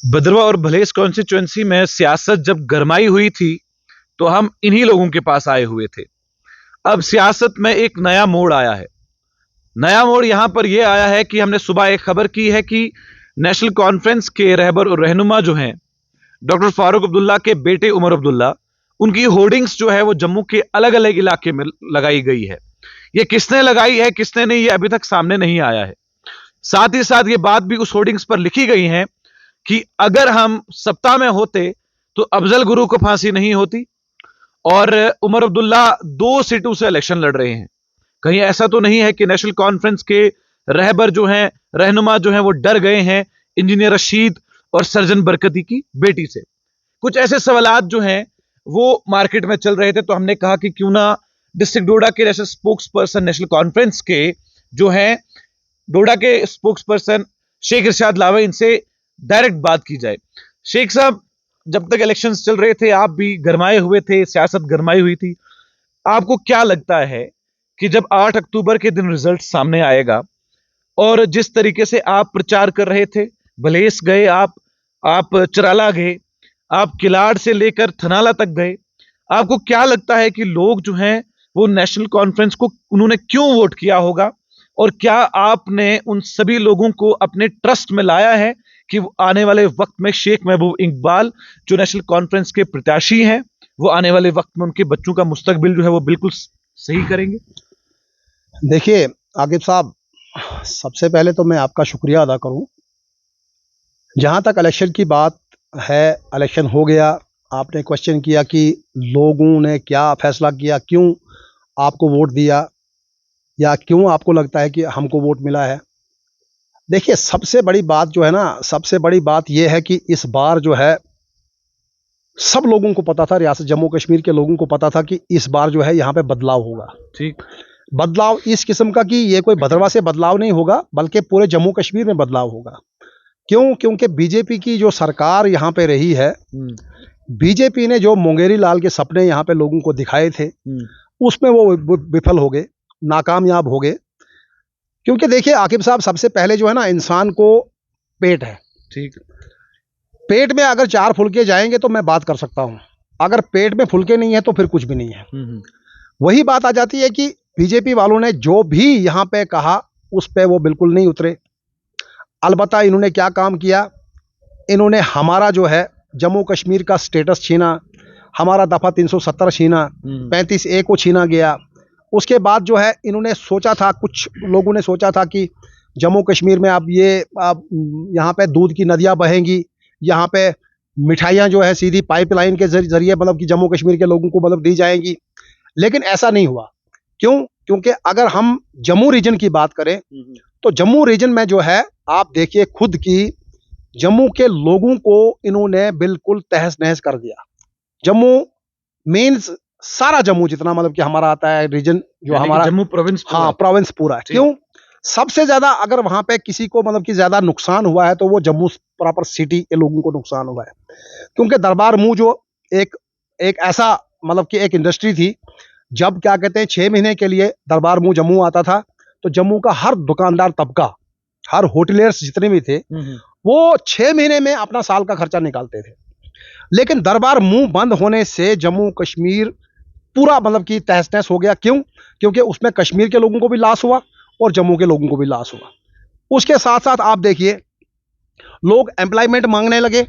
भद्रवा और भलेस कॉन्स्टिट्यूएंसी में सियासत जब गरमाई हुई थी तो हम इन्हीं लोगों के पास आए हुए थे। अब सियासत में एक नया मोड़ आया है। नया मोड़ यहां पर यह आया है कि हमने सुबह एक खबर की है कि नेशनल कॉन्फ्रेंस के रहबर और रहनुमा जो हैं डॉक्टर फारूक अब्दुल्ला के बेटे उमर अब्दुल्ला, उनकी होर्डिंग्स जो है वो जम्मू के अलग अलग इलाके में लगाई गई है। ये किसने लगाई है किसने नहीं, ये अभी तक सामने नहीं आया है। साथ ही साथ ये बात भी उस होर्डिंग्स पर लिखी गई है कि अगर हम सत्ता में होते तो अफजल गुरु को फांसी नहीं होती और उमर अब्दुल्ला 2 सीटों से इलेक्शन लड़ रहे हैं। कहीं ऐसा तो नहीं है कि नेशनल कॉन्फ्रेंस के रहबर जो हैं, रहनुमा जो हैं, वो डर गए हैं इंजीनियर रशीद और सर्जन बरकती की बेटी से। कुछ ऐसे सवालात जो हैं वो मार्केट में चल रहे थे, तो हमने कहा कि क्यों ना डिस्ट्रिक्ट डोडा के national spokes person national conference के जो हैं डोडा के स्पोक्स पर्सन शेख इरशाद लावे, इनसे डायरेक्ट बात की जाए। शेख साहब, जब तक इलेक्शंस चल रहे थे आप भी गरमाए हुए थे, सियासत गरमाई हुई थी। आपको क्या लगता है कि जब 8 अक्टूबर के दिन रिजल्ट सामने आएगा और जिस तरीके से आप प्रचार कर रहे थे, भलेस गए आप चराला गए, आप किलाड़ से लेकर थनाला तक गए, आपको क्या लगता है कि लोग जो हैं वो नेशनल कॉन्फ्रेंस को उन्होंने क्यों वोट किया होगा? और क्या आपने उन सभी लोगों को अपने ट्रस्ट में लाया है कि आने वाले वक्त में शेख महबूब इकबाल जो नेशनल कॉन्फ्रेंस के प्रत्याशी हैं वो आने वाले वक्त में उनके बच्चों का मुस्तकबिल जो है वो बिल्कुल सही करेंगे? देखिए आकिब साहब, सबसे पहले तो मैं आपका शुक्रिया अदा करूं। जहां तक इलेक्शन की बात है, इलेक्शन हो गया, आपने क्वेश्चन किया कि लोगों ने क्या फैसला किया, क्यों आपको वोट दिया या क्यों आपको लगता है कि हमको वोट मिला है। देखिए, सबसे बड़ी बात जो है ना, सबसे बड़ी बात यह है कि इस बार जो है सब लोगों को पता था, रियासत जम्मू कश्मीर के लोगों को पता था कि इस बार जो है यहाँ पे बदलाव होगा। ठीक, बदलाव इस किस्म का कि ये कोई भद्रवा से बदलाव नहीं होगा, बल्कि पूरे जम्मू कश्मीर में बदलाव होगा। क्यों? क्योंकि बीजेपी की जो सरकार यहाँ पे रही है, बीजेपी ने जो मुंगेरी लाल के सपने यहाँ पे लोगों को दिखाए थे, उसमें वो विफल हो गए, नाकामयाब हो गए। क्योंकि देखिए आकिब साहब, सबसे पहले जो है ना, इंसान को पेट है। ठीक, पेट में अगर 4 फुलके जाएंगे तो मैं बात कर सकता हूँ, अगर पेट में फुलके नहीं है तो फिर कुछ भी नहीं है। वही बात आ जाती है कि बीजेपी वालों ने जो भी यहाँ पे कहा उस पे वो बिल्कुल नहीं उतरे। अलबत्ता इन्होंने क्या काम किया, इन्होंने हमारा जो है जम्मू कश्मीर का स्टेटस छीना, हमारा दफ़ा 370 छीना, 35A को छीना गया। उसके बाद जो है इन्होंने सोचा था, कुछ लोगों ने सोचा था कि जम्मू कश्मीर में अब यहाँ पे दूध की नदियाँ बहेंगी, यहाँ पे मिठाइयाँ जो है सीधी पाइपलाइन के जरिए मतलब कि जम्मू कश्मीर के लोगों को मतलब दी जाएंगी। लेकिन ऐसा नहीं हुआ। क्यों? क्योंकि अगर हम जम्मू रीजन की बात करें तो जम्मू रीजन में जो है आप देखिए खुद की जम्मू के लोगों को इन्होंने बिल्कुल तहस नहस कर दिया। जम्मू मीन्स सारा जम्मू जितना मतलब कि हमारा आता है रीजन जो हमारा जम्मू प्रोविंस, हाँ प्रोविंस पूरा है। क्यों? सबसे ज्यादा अगर वहां पे किसी को मतलब कि ज्यादा नुकसान हुआ है तो वो जम्मू प्रॉपर सिटी के लोगों को नुकसान हुआ है। क्योंकि दरबार मूव जो एक ऐसा मतलब कि एक इंडस्ट्री थी, जब क्या कहते हैं 6 महीने के लिए दरबार मूव जम्मू आता था तो जम्मू का हर दुकानदार तबका, हर होटलियर्स जितने भी थे, वो 6 महीने में अपना साल का खर्चा निकालते थे। लेकिन दरबार मूव बंद होने से जम्मू कश्मीर पूरा मतलब कि तहस नहस हो गया। क्यों? क्योंकि उसमें कश्मीर के लोगों को भी लॉस हुआ और जम्मू के लोगों को भी लॉस हुआ। उसके साथ साथ आप देखिए लोग एम्प्लॉयमेंट मांगने लगे,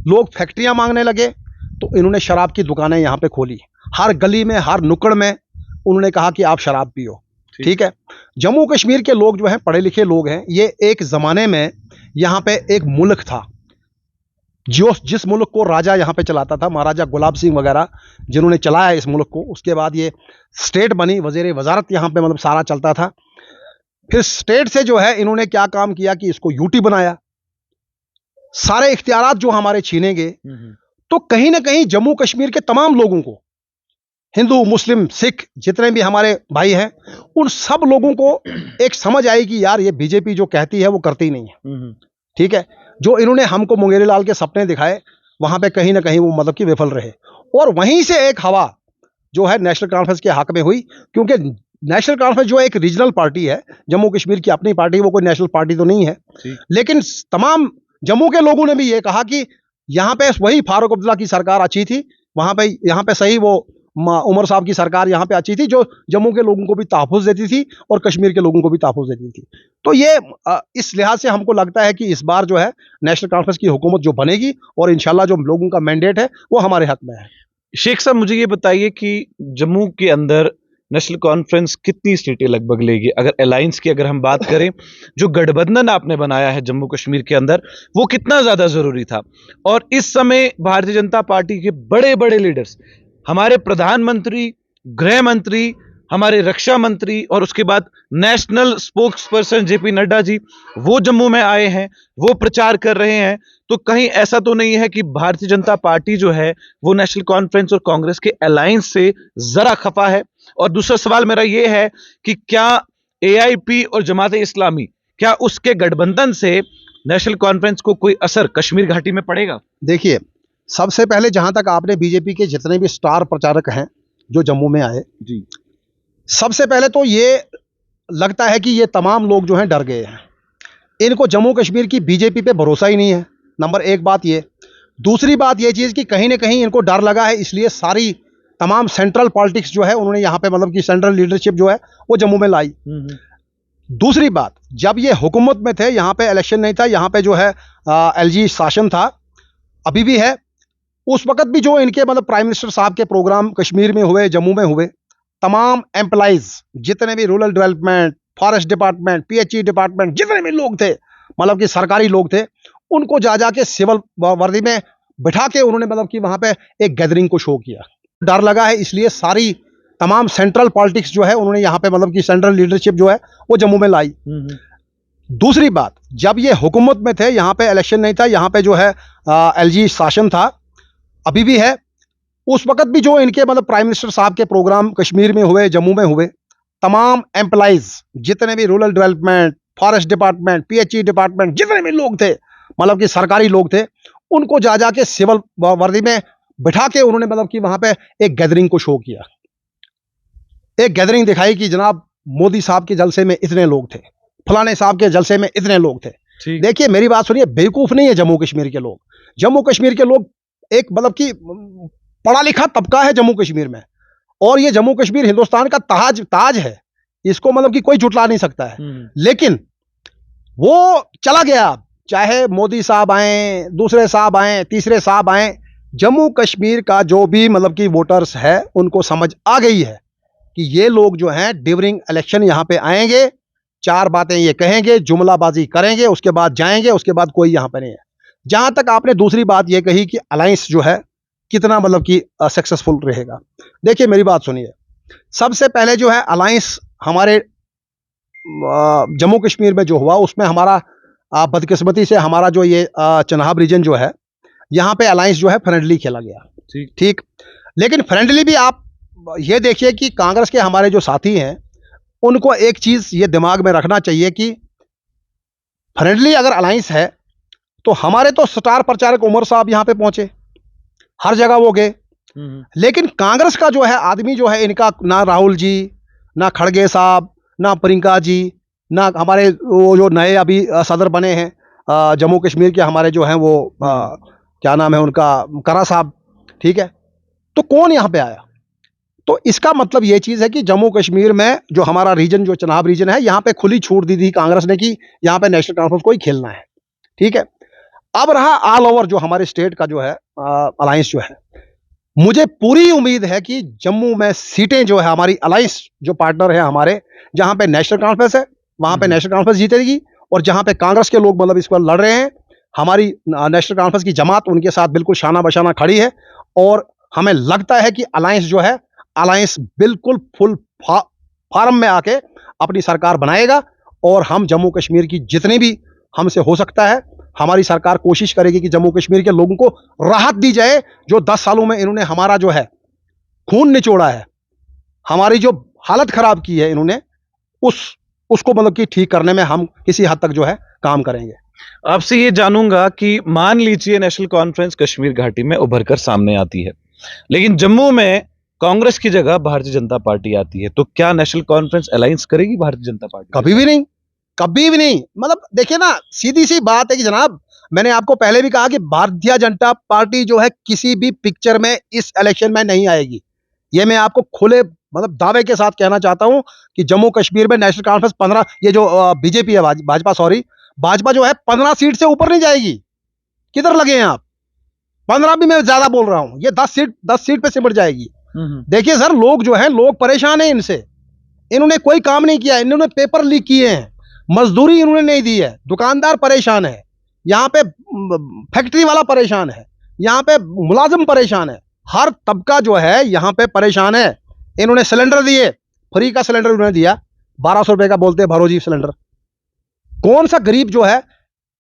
लोग फैक्ट्रियां मांगने लगे, तो इन्होंने शराब की दुकानें यहाँ पे खोली। हर गली में, हर नुक्कड़ में उन्होंने कहा कि आप शराब पियो। ठीक है, जम्मू कश्मीर के लोग जो हैं पढ़े लिखे लोग हैं। ये एक जमाने में यहाँ पे एक मुल्क था, जिस मुल्क को राजा यहाँ पे चलाता था, महाराजा गुलाब सिंह वगैरह जिन्होंने चलाया इस मुल्क को। उसके बाद ये स्टेट बनी, वजीर वजारत यहाँ पे मतलब सारा चलता था। फिर स्टेट से जो है इन्होंने क्या काम किया कि इसको यूटी बनाया, सारे इख्तियारात जो हमारे छीने गए। तो कहीं ना कहीं जम्मू कश्मीर के तमाम लोगों को, हिंदू मुस्लिम सिख जितने भी हमारे भाई हैं, उन सब लोगों को एक समझ आई कि यार ये बीजेपी जो कहती है वो करती नहीं है। ठीक है, जो इन्होंने हमको मुंगेरी लाल के सपने दिखाए वहां पे कहीं ना कहीं वो मतलब कि विफल रहे। और वहीं से एक हवा जो है नेशनल कॉन्फ्रेंस के हक में हुई। क्योंकि नेशनल कॉन्फ्रेंस जो एक रीजनल पार्टी है, जम्मू कश्मीर की अपनी पार्टी, वो कोई नेशनल पार्टी तो नहीं है, लेकिन तमाम जम्मू के लोगों ने भी ये कहा कि यहाँ पे वही फारूक अब्दुल्ला की सरकार अच्छी थी, वहां पे यहाँ पे सही वो उमर साहब की सरकार यहाँ पे अच्छी थी, जो जम्मू के लोगों को भी तहफ़्फ़ुज़ देती थी और कश्मीर के लोगों को भी तहफ़्फ़ुज़ देती थी। तो ये इस लिहाज से हमको लगता है कि इस बार जो है नेशनल कॉन्फ्रेंस की हुकूमत जो बनेगी और इंशाल्लाह जो लोगों का मैंडेट है वो हमारे हक में है। शेख साहब, मुझे ये बताइए कि जम्मू के अंदर नेशनल कॉन्फ्रेंस कितनी सीटें लगभग लेगी? अगर अलायंस की अगर हम बात करें, जो गठबंधन आपने बनाया है जम्मू कश्मीर के अंदर, वो कितना ज्यादा जरूरी था? और इस समय भारतीय जनता पार्टी के बड़े बड़े लीडर्स, हमारे प्रधानमंत्री, गृह मंत्री, हमारे रक्षा मंत्री और उसके बाद national spokesperson JP Nadda ji, वो जम्मू में आए हैं, वो प्रचार कर रहे हैं। तो कहीं ऐसा तो नहीं है कि भारतीय जनता पार्टी जो है वो नेशनल कॉन्फ्रेंस और कांग्रेस के अलायंस से जरा खफा है? और दूसरा सवाल मेरा ये है कि क्या एआईपी और जमात इस्लामी, क्या उसके गठबंधन से नेशनल कॉन्फ्रेंस को कोई असर कश्मीर घाटी में पड़ेगा? देखिए, सबसे पहले जहां तक आपने बीजेपी के जितने भी स्टार प्रचारक हैं जो जम्मू में आए जी, सबसे पहले तो ये लगता है कि ये तमाम लोग जो हैं डर गए हैं। इनको जम्मू कश्मीर की बीजेपी पे भरोसा ही नहीं है, नंबर एक बात ये। दूसरी बात ये चीज़ कि कहीं ना कहीं इनको डर लगा है, इसलिए सारी तमाम सेंट्रल पॉलिटिक्स जो है उन्होंने यहाँ पे मतलब कि सेंट्रल लीडरशिप जो है वो जम्मू में लाई। दूसरी बात, जब ये हुकूमत में थे, यहाँ पे इलेक्शन नहीं था, यहाँ पे जो है एलजी शासन था, अभी भी है। उस वक्त भी जो इनके मतलब प्राइम मिनिस्टर साहब के प्रोग्राम कश्मीर में हुए, जम्मू में हुए, तमाम एम्प्लॉइज जितने भी rural development, forest department, PHE department, जितने भी लोग थे मतलब कि सरकारी लोग थे, उनको जा जाके सिविल वर्दी में बिठा के उन्होंने मतलब कि वहां पे एक गैदरिंग को शो किया। डर लगा है, इसलिए सारी तमाम सेंट्रल पॉलिटिक्स जो है उन्होंने यहाँ पे मतलब कि सेंट्रल लीडरशिप जो है वो जम्मू में लाई। दूसरी बात, जब ये हुकूमत में थे, यहाँ पे इलेक्शन नहीं था, यहाँ पे जो है एलजी शासन था, अभी भी है। उस वक्त भी जो इनके मतलब प्राइम मिनिस्टर साहब के प्रोग्राम कश्मीर में हुए, जम्मू में हुए, तमाम एम्प्लॉइज जितने भी rural development, forest department, PHE department, जितने भी लोग थे मतलब कि सरकारी लोग थे, उनको जा जाके सिविल वर्दी में बिठा के उन्होंने मतलब कि वहां पे एक गैदरिंग को शो किया, एक गैदरिंग दिखाई कि जनाब मोदी साहब के जलसे में इतने लोग थे, फलाने साहब के जलसे में इतने लोग थे। देखिए मेरी बात सुनिए, बेवकूफ नहीं है जम्मू कश्मीर के लोग। जम्मू कश्मीर के लोग एक मतलब कि पढ़ा लिखा तबका है जम्मू कश्मीर में, और ये जम्मू कश्मीर हिंदुस्तान का ताज है, इसको मतलब कि कोई झुटला नहीं सकता है। लेकिन वो चला गया, चाहे मोदी साहब आए, दूसरे साहब आए, तीसरे साहब आए, जम्मू कश्मीर का जो भी मतलब कि वोटर्स है उनको समझ आ गई है कि ये लोग जो हैं ड्यूरिंग इलेक्शन यहाँ पे आएंगे, चार बातें ये कहेंगे, जुमलाबाजी करेंगे, उसके बाद जाएंगे, उसके बाद कोई यहाँ पे नहीं है। जहां तक आपने दूसरी बात ये कही कि अलायंस जो है कितना मतलब कि सक्सेसफुल रहेगा, देखिए मेरी बात सुनिए। सबसे पहले जो है अलायंस हमारे जम्मू कश्मीर में जो हुआ, उसमें हमारा बदकिस्मती से हमारा जो ये चनाब रीजन जो है, यहाँ पे अलायंस जो है फ्रेंडली खेला गया। ठीक, लेकिन फ्रेंडली भी आप ये देखिए कि कांग्रेस के हमारे जो साथी हैं उनको एक चीज ये दिमाग में रखना चाहिए कि फ्रेंडली अगर अलायंस है तो हमारे तो स्टार प्रचारक उमर साहब यहाँ पे पहुंचे, हर जगह वो गए। लेकिन कांग्रेस का जो है आदमी जो है इनका, ना राहुल जी, ना खड़गे साहब, ना प्रियंका जी, ना हमारे वो जो नए अभी सदर बने हैं जम्मू कश्मीर के हमारे जो हैं वो क्या नाम है उनका, करा साहब, ठीक है, तो कौन यहाँ पे आया? तो इसका मतलब ये चीज़ है कि जम्मू कश्मीर में जो हमारा रीजन, जो चनाब रीजन है, यहाँ पे खुली छूट दी थी कांग्रेस ने कि यहाँ पे नेशनल कॉन्फ्रेंस को ही खेलना है। ठीक है, अब रहा ऑल ओवर जो हमारे स्टेट का जो है अलायंस जो है, मुझे पूरी उम्मीद है कि जम्मू में सीटें जो है हमारी अलायंस जो पार्टनर है हमारे, जहाँ पे नेशनल कॉन्फ्रेंस है वहाँ पे नेशनल कॉन्फ्रेंस जीतेगी, और जहाँ पे कांग्रेस के लोग मतलब इस पर लड़ रहे हैं, हमारी नेशनल कॉन्फ्रेंस की जमात उनके साथ बिल्कुल शाना बशाना खड़ी है। और हमें लगता है कि अलायंस जो है, अलायंस बिल्कुल फुल फार्म में आके अपनी सरकार बनाएगा, और हम जम्मू कश्मीर की जितनी भी हमसे हो सकता है हमारी सरकार कोशिश करेगी कि जम्मू कश्मीर के लोगों को राहत दी जाए। जो 10 सालों में इन्होंने हमारा जो है खून निचोड़ा है, हमारी जो हालत खराब की है इन्होंने, उसको मतलब कि ठीक करने में हम किसी हद तक जो है काम करेंगे। आपसे ये जानूंगा कि मान लीजिए नेशनल कॉन्फ्रेंस कश्मीर घाटी में उभर कर सामने आती है, लेकिन जम्मू में कांग्रेस की जगह भारतीय जनता पार्टी आती है, तो क्या नेशनल कॉन्फ्रेंस अलायंस करेगी भारतीय जनता पार्टी? कभी भी नहीं, कभी भी नहीं। मतलब देखिए ना, सीधी सी बात है कि जनाब मैंने आपको पहले भी कहा कि भारतीय जनता पार्टी जो है किसी भी पिक्चर में इस इलेक्शन में नहीं आएगी। ये मैं आपको खुले मतलब दावे के साथ कहना चाहता हूं कि जम्मू कश्मीर में नेशनल कॉन्फ्रेंस 15, ये जो बीजेपी है, भाजपा सॉरी, भाजपा जो है 15 सीट से ऊपर नहीं जाएगी। किधर लगे हैं आप? 15 भी मैं ज्यादा बोल रहा हूं, ये 10 सीट पे सिमट जाएगी। देखिए सर, लोग जो है, लोग परेशान हैं इनसे। इन्होंने कोई काम नहीं किया, इन्होंने पेपर लीक किए हैं, मजदूरी इन्होंने नहीं दी है, दुकानदार परेशान है, यहाँ पे फैक्ट्री वाला परेशान है, यहाँ पे मुलाजिम परेशान है, हर तबका जो है यहाँ पे परेशान है। इन्होंने सिलेंडर दिए, फ्री का सिलेंडर उन्होंने दिया, 1200 रुपए का बोलते हैं भरो जी सिलेंडर। कौन सा गरीब जो है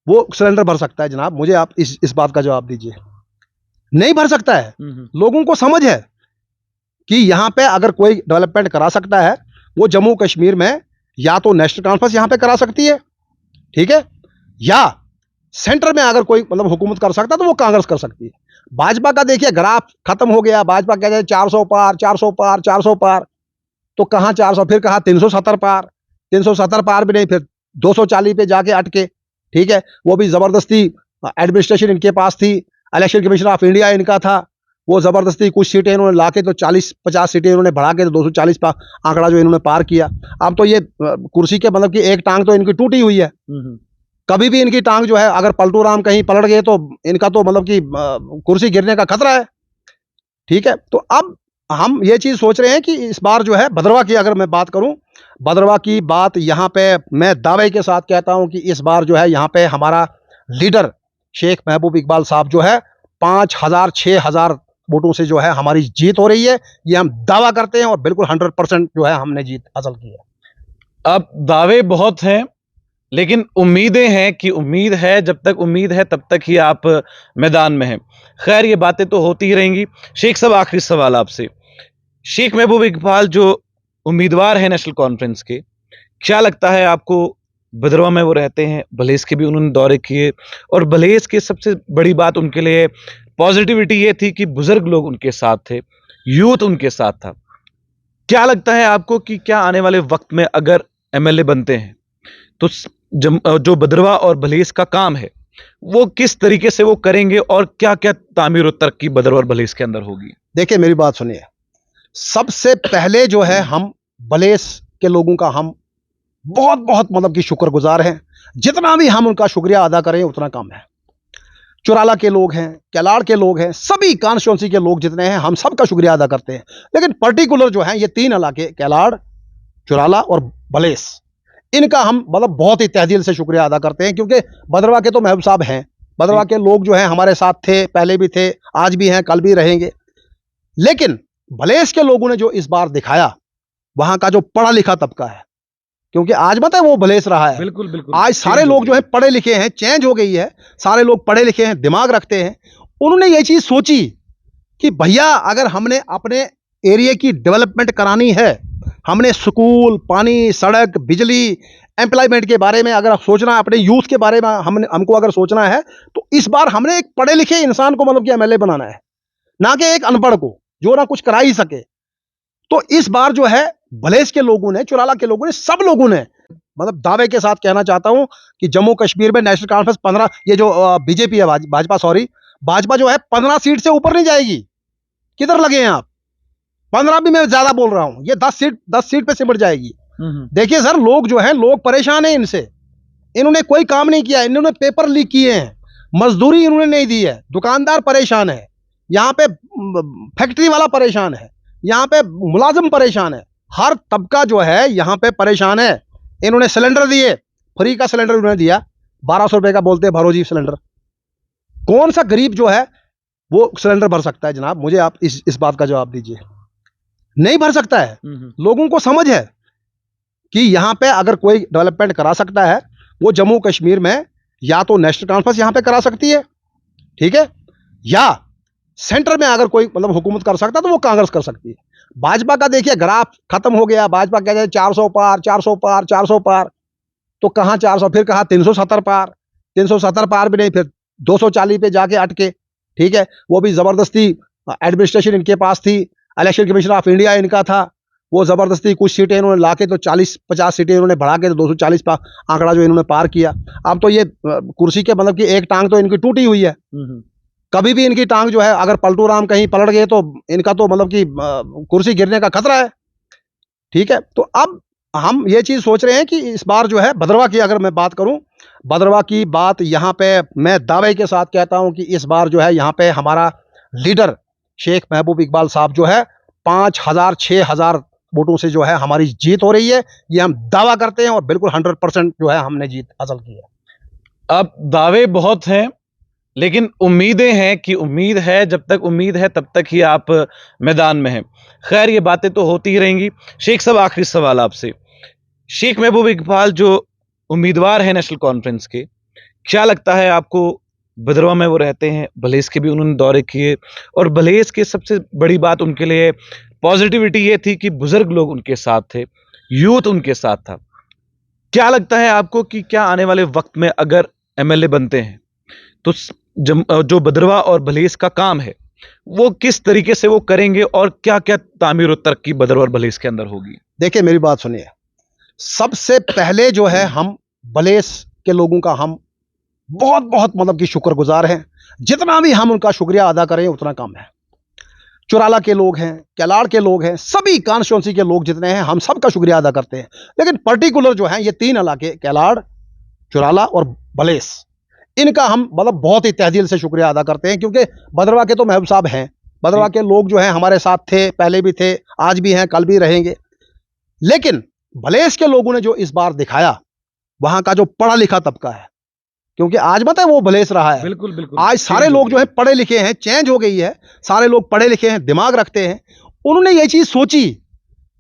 वो सिलेंडर भर सकता है जनाब? मुझे आप इस बात का जवाब दीजिए। नहीं भर सकता है। लोगों को समझ है कि यहाँ पे अगर कोई डेवलपमेंट करा सकता है वो जम्मू कश्मीर में या तो नेशनल कॉन्फ्रेंस यहाँ पे करा सकती है, ठीक है, या सेंटर में अगर कोई मतलब हुकूमत कर सकता है तो वो कांग्रेस कर सकती है। भाजपा का देखिए ग्राफ खत्म हो गया। भाजपा कहते हैं 400 पार, 400 पार, 400 पार, तो कहाँ 400, फिर कहा 370 पार, 370 पार भी नहीं, फिर 240 पे जाके अटके, ठीक है। वो भी जबरदस्ती एडमिनिस्ट्रेशन इनके पास थी, इलेक्शन कमीशन ऑफ इंडिया इनका था, वो जबरदस्ती कुछ सीटें इन्होंने लाके तो 40-50 सीटें इन्होंने बढ़ा के तो 240 आंकड़ा जो इन्होंने पार किया। अब तो ये कुर्सी के मतलब कि एक टांग तो इनकी टूटी हुई है। कभी भी इनकी टांग जो है अगर पलटू राम कहीं पलट गए तो इनका तो मतलब कि कुर्सी गिरने का खतरा है, ठीक है। तो अब हम ये चीज सोच रहे हैं कि इस बार जो है भद्रवा की अगर मैं बात करूं, भद्रवा की बात यहाँ पे मैं दावे के साथ कहता हूं कि इस बार जो है यहाँ पे हमारा लीडर शेख महबूब इकबाल साहब जो है 5000-6000 वोटों से जो है हमारी जीत हो रही है। ये हम दावा करते हैं और बिल्कुल 100% जो है हमने जीत हासिल की है। अब दावे बहुत हैं लेकिन उम्मीदें हैं कि उम्मीद है, जब तक उम्मीद है तब तक ही आप मैदान में हैं। खैर ये बातें तो होती ही रहेंगी। शेख साहब, आखिरी सवाल आपसे, शेख महबूब इकबाल जो उम्मीदवार है नेशनल कॉन्फ्रेंस के, क्या लगता है आपको? भद्रवा में वो रहते हैं, भलेस के भी उन्होंने दौरे किए और भलेस के सबसे बड़ी बात उनके लिए पॉजिटिविटी ये थी कि बुजुर्ग लोग उनके साथ थे, यूथ उनके साथ था। क्या लगता है आपको कि क्या आने वाले वक्त में अगर एमएलए बनते हैं तो जो भद्रवा और भलेस का काम है वो किस तरीके से वो करेंगे और क्या क्या तामीर और तरक्की भद्रवा और भलेस के अंदर होगी? देखिए मेरी बात सुनिए, सबसे पहले जो है हम भलेस के लोगों का हम बहुत बहुत मतलब कि शुक्रगुजार हैं। जितना भी हम उनका शुक्रिया अदा करें उतना कम है। चुराला के लोग हैं, कैलाड़ के लोग हैं, सभी कॉन्स्टिट्यूंसी के लोग जितने हैं हम सबका शुक्रिया अदा करते हैं। लेकिन पर्टिकुलर जो है ये 3 इलाके कैलाड़, चुराला और भलेस, इनका हम मतलब बहुत ही तहे दिल से शुक्रिया अदा करते हैं, क्योंकि भद्रवा के तो महबूब साहब हैं, भद्रवा के लोग जो हैं हमारे साथ थे, पहले भी थे, आज भी हैं, कल भी रहेंगे। लेकिन भलेस के लोगों ने जो इस बार दिखाया, वहां का जो पढ़ा लिखा तबका है, क्योंकि आज मत है वो भलेस रहा है, बिल्कुल बिल्कुल, आज सारे लोग जो है पढ़े लिखे हैं, चेंज हो गई है, सारे लोग पढ़े लिखे हैं, दिमाग रखते हैं। उन्होंने ये चीज सोची कि भैया अगर हमने अपने एरिया की डेवलपमेंट करानी है, हमने स्कूल, पानी, सड़क, बिजली, एम्प्लॉयमेंट के बारे में अगर सोचना है, अपने यूथ के बारे में हमको अगर सोचना है, तो इस बार हमने एक पढ़े लिखे इंसान को मतलब कि एमएलए बनाना है, ना कि एक अनपढ़ को जो ना कुछ करा ही सके। तो इस बार जो है भलेस के लोगों ने, चुराला के लोगों ने, सब लोगों ने मतलब दावे के साथ कहना चाहता हूं कि जम्मू कश्मीर में नेशनल कॉन्फ्रेंस 15, ये जो बीजेपी है, भाजपा सॉरी, भाजपा जो है 15 सीट से ऊपर नहीं जाएगी। किधर लगे हैं आप? 15 भी मैं ज्यादा बोल रहा हूं, ये 10 सीट पे सिमट जाएगी। देखिए सर, लोग जो है, लोग परेशान हैं इनसे। इन्होंने कोई काम नहीं किया, इन्होंने पेपर लीक किए हैं, मजदूरी इन्होंने नहीं दी है, दुकानदार परेशान है, यहाँ पे फैक्ट्री वाला परेशान है, यहाँ पे मुलाजिम परेशान है, हर तबका जो है यहाँ पे परेशान है। इन्होंने सिलेंडर दिए, फ्री का सिलेंडर उन्होंने दिया, 1200 रुपए का बोलते हैं भरो जी सिलेंडर। कौन सा गरीब जो है वो सिलेंडर भर सकता है जनाब? मुझे आप इस बात का जवाब दीजिए। नहीं भर सकता है। लोगों को समझ है कि यहाँ पे अगर कोई डेवलपमेंट करा सकता है वो जम्मू कश्मीर में या तो नेशनल कॉन्फ्रेंस यहाँ पे करा सकती है, ठीक है, या सेंटर में अगर कोई मतलब हुकूमत कर सकता है तो वो कांग्रेस कर सकती है। भाजपा का देखिए ग्राफ खत्म हो गया। भाजपा कहते हैं 400 पार, 400 पार, 400 पार, तो कहाँ 400, फिर कहा 370 पार, 370 पार भी नहीं, फिर 240 पे जाके अटके, ठीक है। वो भी जबरदस्ती एडमिनिस्ट्रेशन इनके पास थी, इलेक्शन कमीशन ऑफ इंडिया इनका था, वो जबरदस्ती कुछ सीटें इन्होंने लाके तो 40-50 सीटें इन्होंने बढ़ा के तो 240 का आंकड़ा जो इन्होंने पार किया। अब तो ये कुर्सी के मतलब कि एक टांग तो इनकी टूटी हुई है, कभी भी इनकी टांग जो है अगर पलटू राम कहीं पलट गए तो इनका तो मतलब कि कुर्सी गिरने का खतरा है। ठीक है, तो अब हम ये चीज सोच रहे हैं कि इस बार जो है भद्रवा की अगर मैं बात करूं, भद्रवा की बात यहाँ पे मैं दावे के साथ कहता हूं कि इस बार जो है यहाँ पे हमारा लीडर शेख महबूब इकबाल साहब जो है 5,000-6,000 वोटों से जो है हमारी जीत हो रही है। ये हम दावा करते हैं और बिल्कुल 100% जो है हमने जीत हासिल की है। अब दावे बहुत हैं, लेकिन उम्मीदें हैं कि उम्मीद है, जब तक उम्मीद है तब तक ही आप मैदान में हैं। खैर, ये बातें तो होती ही रहेंगी। शेख साहब, आखिरी सवाल आपसे। शेख महबूब इकबाल जो उम्मीदवार है नेशनल कॉन्फ्रेंस के, क्या लगता है आपको? भद्रवा में वो रहते हैं, भलेस के भी उन्होंने दौरे किए, और भलेस के सबसे बड़ी बात उनके लिए पॉजिटिविटी ये थी कि बुजुर्ग लोग उनके साथ थे, यूथ उनके साथ था। क्या लगता है आपको कि क्या आने वाले वक्त में अगर एमएलए बनते हैं तो जो भद्रवा और भलेस का काम है वो किस तरीके से वो करेंगे, और क्या क्या तामीर और तरक्की भद्रवा और भलेस के अंदर होगी? देखिए, मेरी बात सुनिए। सबसे पहले जो है हम भलेस के लोगों का हम बहुत बहुत मतलब कि शुक्रगुजार हैं। जितना भी हम उनका शुक्रिया अदा करें उतना कम है। चुराला के लोग हैं, कैलाड़ के लोग हैं, सभी कॉन्स्टिट्यूंसी के लोग जितने हैं हम सबका शुक्रिया अदा करते हैं। लेकिन पर्टिकुलर जो है ये 3 इलाके कैलाड़, चुराला और भलेस, इनका हम मतलब बहुत ही तहदिल से शुक्रिया अदा करते हैं, क्योंकि भद्रवा के तो महबूब साहब हैं। भद्रवा के लोग जो हैं हमारे साथ थे, पहले भी थे, आज भी हैं, कल भी रहेंगे। लेकिन भलेस के लोगों ने जो इस बार दिखाया, वहां का जो पढ़ा लिखा तबका है, क्योंकि आज मत है वो भलेस रहा है, बिल्कुल बिल्कुल। आज सारे लोग जो है पढ़े लिखे हैं, चेंज हो गई है, सारे लोग पढ़े लिखे हैं, दिमाग रखते हैं। उन्होंने ये चीज सोची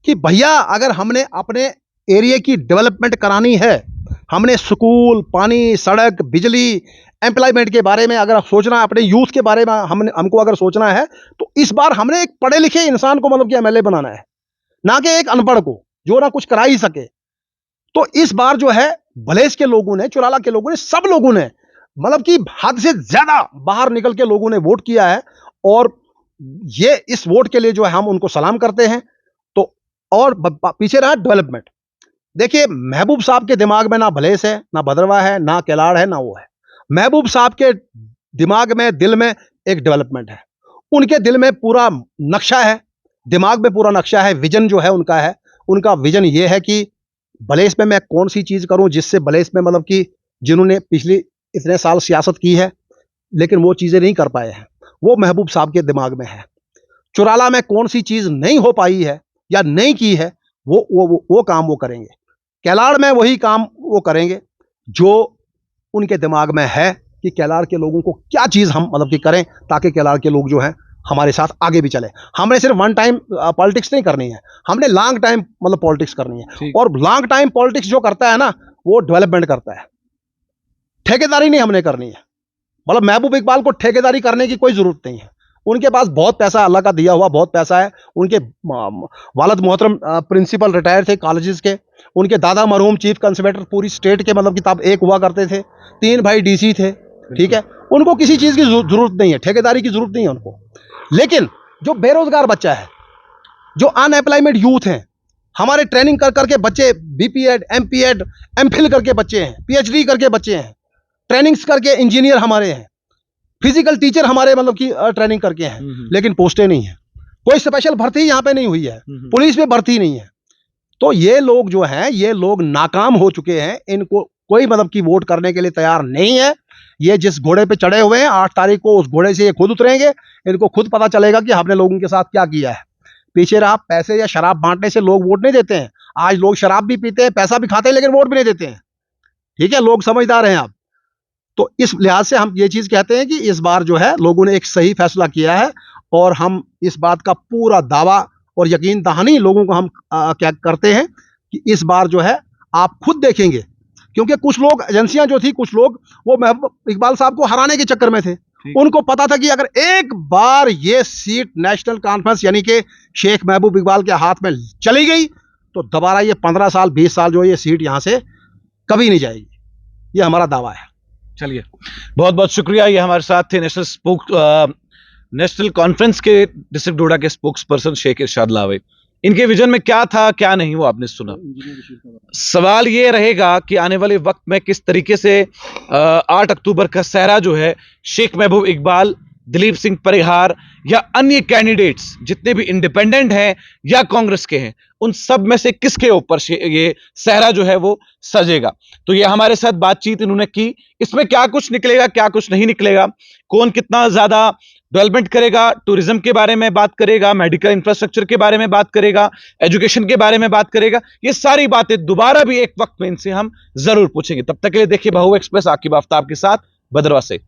कि भैया अगर हमने अपने एरिया की डेवलपमेंट करानी है, हमने स्कूल, पानी, सड़क, बिजली, एम्प्लॉयमेंट के बारे में अगर सोचना है, अपने यूथ के बारे में हमको अगर सोचना है, तो इस बार हमने एक पढ़े लिखे इंसान को मतलब कि एमएलए बनाना है, ना कि एक अनपढ़ को जो ना कुछ करा ही सके। तो इस बार जो है भलेस के लोगों ने, चुराला के लोगों ने, सब लोगों ने मतलब कि हद से ज्यादा बाहर निकल के लोगों ने वोट किया है, और ये इस वोट के लिए जो है हम उनको सलाम करते हैं। तो और पीछे रहा डेवलपमेंट। देखिए, महबूब साहब के दिमाग में ना भलेस है, ना भद्रवा है, ना कैलाड़ है, ना वो है। महबूब साहब के दिमाग में, दिल में एक डेवलपमेंट है। उनके दिल में पूरा नक्शा है, दिमाग में पूरा नक्शा है, विजन जो है उनका है। उनका विजन ये है कि भलेस में मैं कौन सी चीज करूं जिससे भलेस में मतलब कि जिन्होंने पिछली इतने साल सियासत की है लेकिन वो चीजें नहीं कर पाए हैं, वो महबूब साहब के दिमाग में है। चुराला में कौन सी चीज नहीं हो पाई है या नहीं की है, वो काम वो करेंगे। कैलाड़ में वही काम वो करेंगे जो उनके दिमाग में है कि कैलाड़ के लोगों को क्या चीज हम मतलब कि करें ताकि कैलाड़ के लोग जो हैं हमारे साथ आगे भी चले। हमने सिर्फ वन टाइम पॉलिटिक्स नहीं करनी है, हमने लॉन्ग टाइम मतलब पॉलिटिक्स करनी है। और लॉन्ग टाइम पॉलिटिक्स जो करता है ना, वो डेवलपमेंट करता है, ठेकेदारी नहीं हमने करनी है। मतलब महबूब इकबाल को ठेकेदारी करने की कोई जरूरत नहीं है। उनके पास बहुत पैसा, अल्लाह का दिया हुआ बहुत पैसा है। उनके वालिद मोहतरम प्रिंसिपल रिटायर थे कॉलेजेस के, उनके दादा मरहूम चीफ कंजर्वेटर पूरी स्टेट के मतलब किताब एक हुआ करते थे, 3 भाई डीसी थे। ठीक है, उनको किसी चीज की जरूरत नहीं है, ठेकेदारी की जरूरत नहीं है उनको। लेकिन जो बेरोजगार बच्चा है, जो अनएम्प्लॉयमेंट यूथ हैं, हमारे ट्रेनिंग कर करके बच्चे बीपीएड, एमपीएड, एमफिल करके बच्चे हैं, पीएचडी करके बच्चे हैं, ट्रेनिंग्स करके इंजीनियर हमारे हैं, फिजिकल टीचर हमारे मतलब की ट्रेनिंग करके हैं, लेकिन पोस्टें नहीं है। कोई स्पेशल भर्ती यहाँ पे नहीं हुई है, पुलिस में भर्ती नहीं है। तो ये लोग जो हैं, ये लोग नाकाम हो चुके हैं, इनको कोई मतलब की वोट करने के लिए तैयार नहीं है। ये जिस घोड़े पे चढ़े हुए हैं, 8 तारीख को उस घोड़े से ये खुद उतरेंगे, इनको खुद पता चलेगा कि हमने लोगों के साथ क्या किया है। पीछे रहा, पैसे या शराब बांटने से लोग वोट नहीं देते हैं। आज लोग शराब भी पीते हैं, पैसा भी खाते हैं, लेकिन वोट भी नहीं देते हैं। ठीक है, लोग समझदार हैं आप। तो इस लिहाज से हम ये चीज कहते हैं कि इस बार जो है लोगों ने एक सही फैसला किया है, और हम इस बात का पूरा दावा और यकीन दहानी लोगों को हम क्या करते हैं कि इस बार जो है आप खुद देखेंगे, क्योंकि कुछ लोग, एजेंसियां जो थी, कुछ लोग वो महबूब इकबाल साहब को हराने के चक्कर में थे। उनको पता था कि अगर एक बार ये सीट नेशनल कॉन्फ्रेंस यानी कि शेख महबूब इकबाल के हाथ में चली गई तो दोबारा ये 15 साल 20 साल जो ये सीट यहां से कभी नहीं जाएगी। ये हमारा दावा है। चलिए, बहुत बहुत शुक्रिया। ये हमारे साथ थे नेशनल कॉन्फ्रेंस के डिस्ट्रिक्ट डोडा के स्पोक्स पर्सन शेख इरशाद लावे। इनके विजन में क्या था क्या नहीं वो आपने सुना। सवाल ये रहेगा कि आने वाले वक्त में किस तरीके से 8 अक्टूबर का सहरा जो है शेख महबूब इकबाल, दिलीप सिंह परिहार या अन्य कैंडिडेट्स जितने भी इंडिपेंडेंट हैं या कांग्रेस के हैं, उन सब में से किसके ऊपर ये सहरा जो है वो सजेगा। तो ये हमारे साथ बातचीत इन्होंने की। इसमें क्या कुछ निकलेगा क्या कुछ नहीं निकलेगा, कौन कितना ज्यादा डेवलपमेंट करेगा, टूरिज्म के बारे में बात करेगा, मेडिकल इंफ्रास्ट्रक्चर के बारे में बात करेगा, एजुकेशन के बारे में बात करेगा, ये सारी बातें दोबारा भी एक वक्त में इनसे हम जरूर पूछेंगे। तब तक के लिए देखिए बहु एक्सप्रेस, आकिब आफ्ताब के साथ, भद्रवा से।